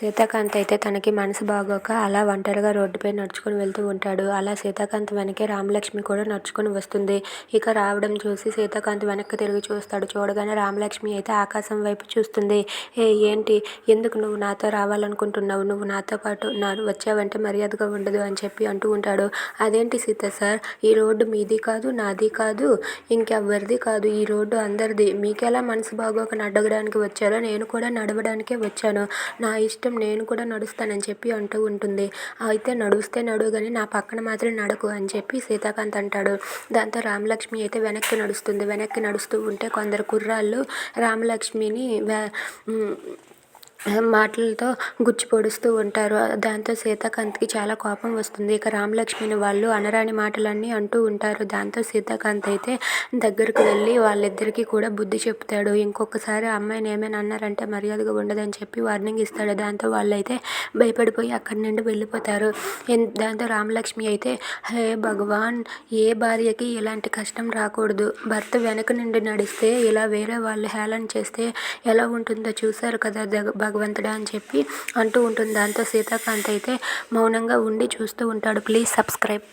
సీతాకాంత్ అయితే తనకి మనసు బాగోక అలా ఒంటరిగా రోడ్డుపై నడుచుకుని వెళ్తూ ఉంటాడు. అలా సీతాకాంత్ వెనకే రామలక్ష్మి కూడా నడుచుకుని వస్తుంది. ఇక రావడం చూసి సీతాకాంత్ వెనక్కి తిరిగి చూస్తాడు. చూడగానే రామలక్ష్మి అయితే ఆకాశం వైపు చూస్తుంది. ఏంటి, ఎందుకు నువ్వు నాతో రావాలనుకుంటున్నావు? నువ్వు నాతో పాటు వచ్చావంటే మర్యాదగా ఉండదు అని చెప్పి అంటూ ఉంటాడు. అదేంటి సీత సార్, ఈ రోడ్డు మీది కాదు, నాది కాదు, ఇంకెవ్వరిది కాదు. ఈ రోడ్డు అందరిది. మీకెలా మనసు బాగోక నడవడానికి వచ్చారో నేను కూడా నడవడానికే వచ్చాను. నా ఇష్టం, నేను కూడా నడుస్తానని చెప్పి అంటూ ఉంటుంది. అయితే నడుస్తే నడువు కానీ నా పక్కన మాత్రం నడకు అని చెప్పి సీతాకాంత్ అంటాడు. దాంతో రామలక్ష్మి అయితే వెనక్కి నడుస్తుంది. వెనక్కి నడుస్తూ ఉంటే కొందరు కుర్రాళ్ళు రామలక్ష్మిని మాటలతో గుచ్చి పొడుస్తూ ఉంటారు. దాంతో సీతాకాంత్కి చాలా కోపం వస్తుంది. ఇక రామలక్ష్మిని వాళ్ళు అనరాని మాటలన్నీ అంటూ ఉంటారు. దాంతో సీతాకాంత్ అయితే దగ్గరకు వెళ్ళి వాళ్ళిద్దరికీ కూడా బుద్ధి చెప్తాడు. ఇంకొకసారి అమ్మాయిని ఏమైనా అన్నారంటే మర్యాదగా ఉండదని చెప్పి వార్నింగ్ ఇస్తాడు. దాంతో వాళ్ళైతే భయపడిపోయి అక్కడి నుండి వెళ్ళిపోతారు. దాంతో రామలక్ష్మి అయితే, హే భగవాన్, ఏ భార్యకి ఇలాంటి కష్టం రాకూడదు. భర్త వెనక నుండి నడిస్తే ఇలా వేరే వాళ్ళు హేళన చేస్తే ఎలా ఉంటుందో చూశారు కదా భగవంతుడా అని చెప్పి అంటూ ఉంటుంది. దాంతో సీతాకాంత్ అయితే మౌనంగా ఉండి చూస్తూ ఉంటాడు. Please subscribe.